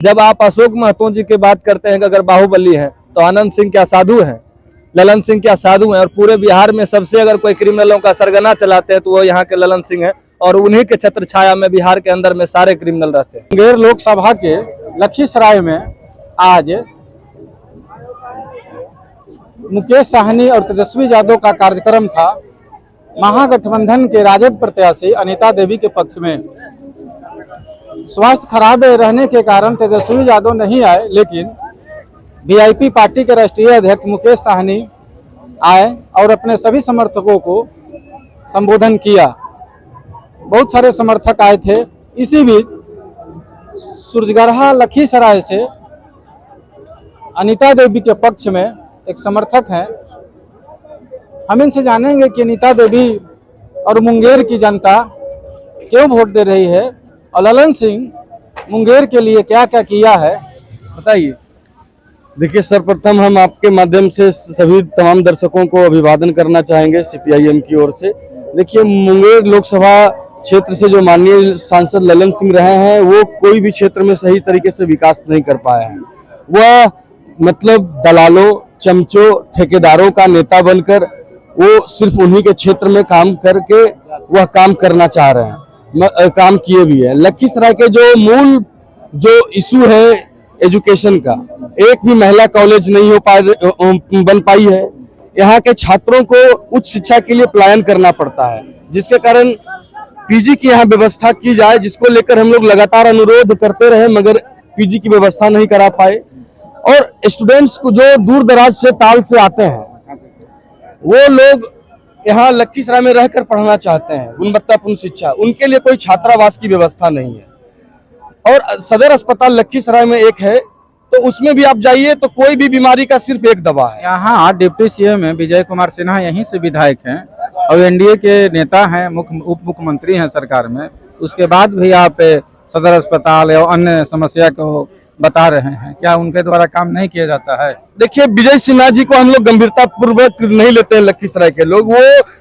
जब आप अशोक महतो जी की बात करते हैं कि अगर बाहुबली हैं तो आनंद सिंह क्या साधु हैं, ललन सिंह क्या साधु हैं? और पूरे बिहार में सबसे अगर कोई क्रिमिनलों का सरगना चलाते हैं तो वो यहाँ के ललन सिंह हैं, और उन्हीं के छत्र छाया में बिहार के अंदर में सारे क्रिमिनल रहते हैं। मुंगेर लोकसभा के लखीसराय में आज मुकेश साहनी और तेजस्वी यादव का कार्यक्रम था। महागठबंधन के राजद प्रत्याशी अनीता देवी के पक्ष में स्वास्थ्य खराब रहने के कारण तेजस्वी यादव नहीं आए, लेकिन वीआईपी पार्टी के राष्ट्रीय अध्यक्ष मुकेश साहनी आए और अपने सभी समर्थकों को संबोधन किया। बहुत सारे समर्थक आए थे। इसी बीच सूरजगढ़ा लखीसराय से अनीता देवी के पक्ष में एक समर्थक हैं। हम इनसे जानेंगे कि अनीता देवी और मुंगेर की जनता क्यों वोट दे रही है और ललन सिंह मुंगेर के लिए क्या क्या किया है, बताइए। देखिए, सर्वप्रथम हम आपके माध्यम से सभी तमाम दर्शकों को अभिवादन करना चाहेंगे सीपीआईएम की ओर से। देखिए, मुंगेर लोकसभा क्षेत्र से जो माननीय सांसद ललन सिंह रहे हैं वो कोई भी क्षेत्र में सही तरीके से विकास नहीं कर पाए हैं। वह मतलब दलालों, चमचों, ठेकेदारों का नेता बनकर वो सिर्फ उन्हीं के क्षेत्र में काम करके वह काम करना चाह रहे हैं, काम किए भी है। लखीसराय के जो मूल जो इशू है एजुकेशन का, एक भी महिला कॉलेज नहीं बन पाई है। यहाँ के छात्रों को उच्च शिक्षा के लिए पलायन करना पड़ता है, जिसके कारण पीजी की यहाँ व्यवस्था की जाए, जिसको लेकर हम लोग लगातार अनुरोध करते रहे मगर पीजी की व्यवस्था नहीं करा पाए। और स्टूडेंट्स को जो दूर दराज से ताल से आते हैं वो लोग यहाँ लखीसराय में रहकर पढ़ना चाहते हैं गुणवत्तापूर्ण शिक्षा, उनके लिए कोई छात्रावास की व्यवस्था नहीं है। और सदर अस्पताल लखीसराय में एक है, तो उसमें भी आप जाइए तो कोई भी बीमारी का सिर्फ एक दवा है। यहाँ डिप्टी सीएम है विजय कुमार सिन्हा, यहीं से विधायक हैं और एनडीए के नेता हैं, उप मुख्यमंत्री हैं सरकार में। उसके बाद भी आप सदर अस्पताल या अन्य समस्या को बता रहे हैं, क्या उनके द्वारा काम नहीं किया जाता है? देखिए, विजय सिन्हा जी को हम लोग गंभीरता पूर्वक नहीं लेते हैं। लखीसराय के लोग वो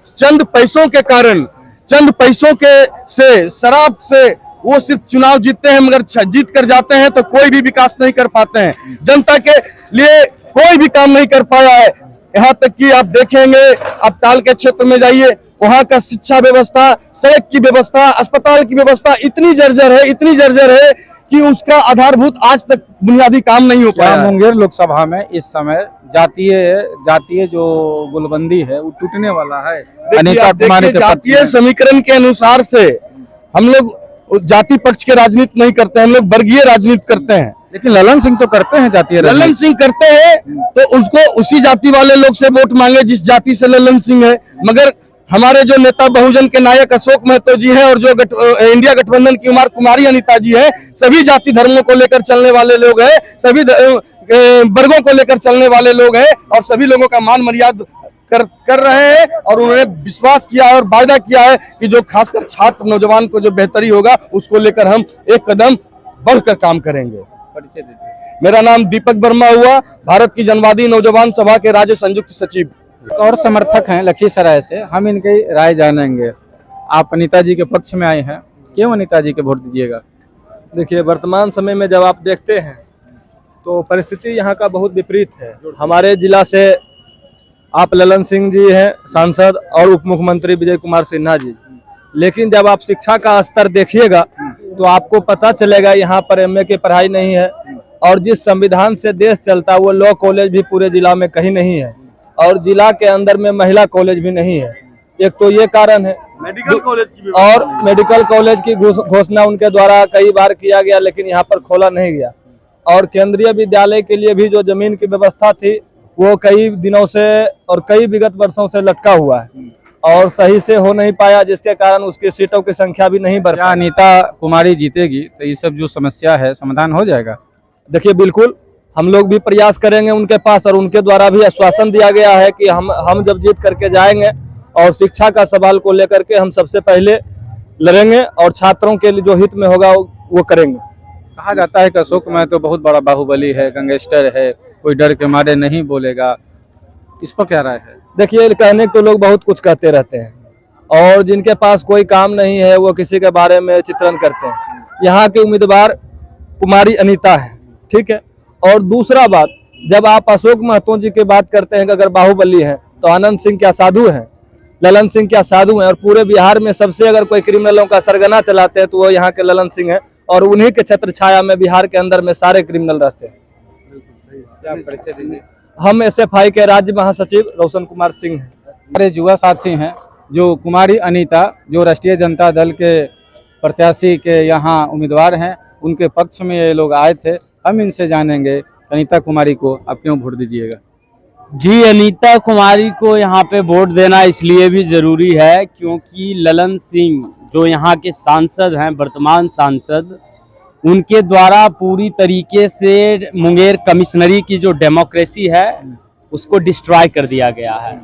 चंद पैसों के कारण, चंद पैसों के से शराब से वो सिर्फ चुनाव जीतते हैं, मगर जीत कर जाते हैं तो कोई भी विकास नहीं कर पाते हैं। जनता के लिए कोई भी काम नहीं कर पाया है। यहाँ तक कि आप देखेंगे, आप ताल के क्षेत्र में जाइए, वहाँ का शिक्षा व्यवस्था, सड़क की व्यवस्था, अस्पताल की व्यवस्था इतनी जर्जर है कि उसका आधारभूत आज तक बुनियादी काम नहीं हो पाया। मुंगेर लोकसभा में इस समय जातीय जो गुलबंदी है वो टूटने वाला है। अनीता कुमारी के जातीय समीकरण के अनुसार से हम लोग जाति पक्ष के राजनीति नहीं करते हैं, हम लोग वर्गीय राजनीति करते हैं। लेकिन ललन सिंह तो करते हैं जातीय राजनीति। ललन सिंह करते हैं तो उसको उसी जाति वाले लोग से वोट मांगे जिस जाति से ललन सिंह है। मगर हमारे जो नेता बहुजन के नायक अशोक महतो जी हैं और जो इंडिया गठबंधन की कुमारी अनीता जी हैं, सभी जाति धर्मों को लेकर चलने वाले लोग हैं, सभी वर्गों को लेकर चलने वाले लोग हैं और सभी लोगों का मान मर्यादा कर रहे हैं। और उन्होंने विश्वास किया है और वायदा किया है कि जो खासकर छात्र नौजवान को जो बेहतरी होगा उसको लेकर हम एक कदम बढ़कर काम करेंगे। मेरा नाम दीपक वर्मा हुआ, भारत की जनवादी नौजवान सभा के राज्य संयुक्त सचिव। और समर्थक हैं लखीसराय से, हम इनकी राय जानेंगे। आप अनीता जी के पक्ष में आए हैं, क्यों अनीता जी के वोट दीजिएगा? देखिए, वर्तमान समय में जब आप देखते हैं तो परिस्थिति यहाँ का बहुत विपरीत है। हमारे जिला से आप ललन सिंह जी हैं सांसद और उप मुख्यमंत्री विजय कुमार सिन्हा जी, लेकिन जब आप शिक्षा का स्तर देखिएगा तो आपको पता चलेगा यहाँ पर एमए की पढ़ाई नहीं है। और जिस संविधान से देश चलता है वो लॉ कॉलेज भी पूरे जिला में कहीं नहीं है, और जिला के अंदर में महिला कॉलेज भी नहीं है। एक तो ये कारण है। मेडिकल कॉलेज की घोषणा उनके द्वारा कई बार किया गया, लेकिन यहाँ पर खोला नहीं गया। और केंद्रीय विद्यालय के लिए भी जो जमीन की व्यवस्था थी वो कई दिनों से और कई विगत वर्षों से लटका हुआ है और सही से हो नहीं पाया, जिसके कारण उसकी सीटों की संख्या भी नहीं बढ़ पाई। अनीता कुमारी जीतेगी तो ये सब जो समस्या है समाधान हो जाएगा? देखिए, बिल्कुल हम लोग भी प्रयास करेंगे उनके पास, और उनके द्वारा भी आश्वासन दिया गया है कि हम जब जीत करके जाएंगे और शिक्षा का सवाल को लेकर के हम सबसे पहले लड़ेंगे और छात्रों के लिए जो हित में होगा वो करेंगे। कहा जाता है कि अशोक महतो तो बहुत बड़ा बाहुबली है, गैंगस्टर है, कोई डर के मारे नहीं बोलेगा, इस पर क्या राय है? देखिए, कहने को लोग बहुत कुछ कहते रहते हैं और जिनके पास कोई काम नहीं है वो किसी के बारे में चित्रण करते हैं। यहाँ के उम्मीदवार कुमारी अनीता है, ठीक है। और दूसरा बात, जब आप अशोक महतो जी की बात करते हैं कि अगर बाहुबली है तो आनंद सिंह क्या साधु हैं, ललन सिंह क्या साधु हैं? और पूरे बिहार में सबसे अगर कोई क्रिमिनलों का सरगना चलाते हैं तो वो यहाँ के ललन सिंह हैं, और उन्हीं के छत्र छाया में बिहार के अंदर में सारे क्रिमिनल रहते हैं। हम SFI के राज्य महासचिव रोशन कुमार सिंह हैं। हमारे युवा साथी हैं जो कुमारी अनीता, जो राष्ट्रीय जनता दल के प्रत्याशी के यहाँ उम्मीदवार हैं, उनके पक्ष में ये लोग आए थे। हम इनसे जानेंगे अनीता कुमारी को आप क्यों वोट दीजिएगा। जी, अनीता कुमारी को यहाँ पे वोट देना इसलिए भी ज़रूरी है क्योंकि ललन सिंह जो यहाँ के सांसद हैं, वर्तमान सांसद, उनके द्वारा पूरी तरीके से मुंगेर कमिश्नरी की जो डेमोक्रेसी है उसको डिस्ट्रॉय कर दिया गया है,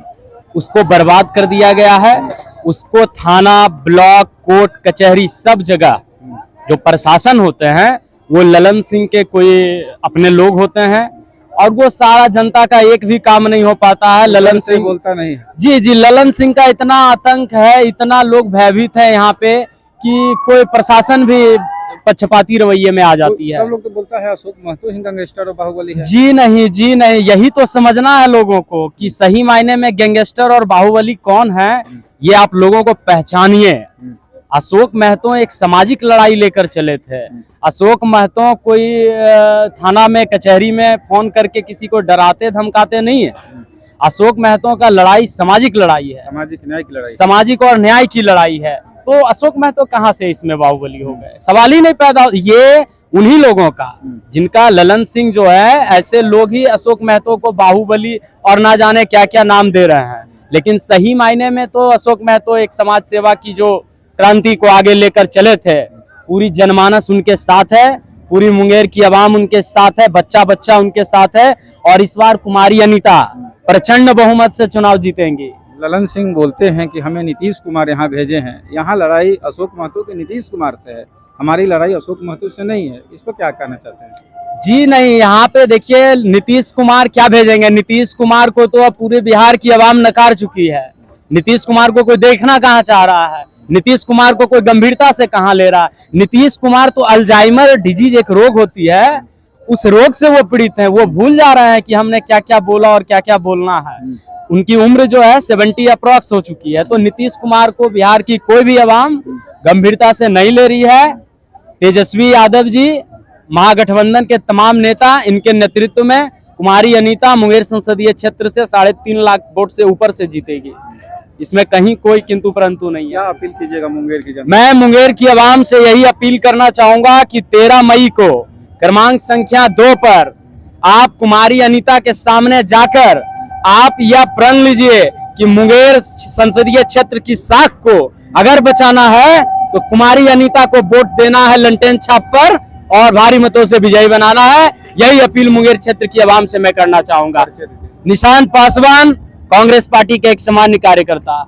उसको बर्बाद कर दिया गया है। उसको थाना, ब्लॉक, कोर्ट, कचहरी सब जगह जो प्रशासन होते हैं वो ललन सिंह के कोई अपने लोग होते हैं, और वो सारा जनता का एक भी काम नहीं हो पाता है। ललन सिंह बोलता नहीं है। जी, ललन सिंह का इतना आतंक है, इतना लोग भयभीत है यहाँ पे कि कोई प्रशासन भी पक्षपाती रवैये में आ जाती है। सब लोग तो बोलता है अशोक महतो ही गैंगस्टर और बाहुबली है। जी नहीं, यही तो समझना है लोगों को कि सही मायने में गैंगस्टर और बाहुबली कौन है, ये आप लोगों को पहचानिए। अशोक महतो एक सामाजिक लड़ाई लेकर चले थे। अशोक महतो कोई थाना में, कचहरी में फोन करके किसी को डराते धमकाते नहीं है। अशोक महतो का लड़ाई सामाजिक लड़ाई है, सामाजिक न्याय की लड़ाई, सामाजिक और न्याय की लड़ाई है। तो अशोक महतो कहाँ से इसमें बाहुबली हो गए? सवाल ही नहीं पैदा। ये उन्हीं लोगों का जिनका ललन सिंह जो है, ऐसे लोग ही अशोक महतो को बाहुबली और ना जाने क्या क्या नाम दे रहे हैं। लेकिन सही मायने में तो अशोक महतो एक समाज सेवा की जो क्रांति को आगे लेकर चले थे, पूरी जनमानस उनके साथ है, पूरी मुंगेर की आवाम उनके साथ है, बच्चा बच्चा उनके साथ है। और इस बार कुमारी अनीता प्रचंड बहुमत से चुनाव जीतेंगी। ललन सिंह बोलते हैं कि हमें नीतीश कुमार यहाँ भेजे हैं। यहाँ लड़ाई अशोक महतो के नीतीश कुमार से है, हमारी लड़ाई अशोक महतो से नहीं है। इस पर क्या कहना चाहते हैं? जी नहीं, यहाँ पे देखिए नीतीश कुमार क्या भेजेंगे? नीतीश कुमार को तो अब पूरे बिहार की आवाम नकार चुकी है। नीतीश कुमार को कोई देखना कहाँ चाह रहा है? नीतीश कुमार को कोई गंभीरता से कहाँ ले रहा है? नीतीश कुमार तो अल्जाइमर डिजीज एक रोग होती है, उस रोग से वो पीड़ित हैं। वो भूल जा रहे हैं कि हमने क्या क्या बोला और क्या क्या बोलना है। उनकी उम्र जो है 70 अप्रॉक्स हो चुकी है। तो नीतीश कुमार को बिहार की कोई भी आवाम गंभीरता से नहीं ले रही है। तेजस्वी यादव जी, महागठबंधन के तमाम नेता, इनके नेतृत्व में कुमारी अनीता मुंगेर संसदीय क्षेत्र से 3.5 लाख वोट से ऊपर से जीतेगी। इसमें कहीं कोई किंतु परंतु नहीं है। क्या अपील कीजिएगा मुंगेर की जनता? मैं मुंगेर की आवाम से यही अपील करना चाहूंगा कि 13 मई को क्रमांक संख्या 2 पर आप कुमारी अनीता के सामने जाकर आप यह प्रण लीजिए कि मुंगेर संसदीय क्षेत्र की साख को अगर बचाना है तो कुमारी अनीता को वोट देना है लंटेन छाप पर और भारी मतों से विजयी बनाना है। यही अपील मुंगेर क्षेत्र की आवाम से मैं करना चाहूंगा। निशांत पासवान, कांग्रेस पार्टी के एक सामान्य कार्यकर्ता।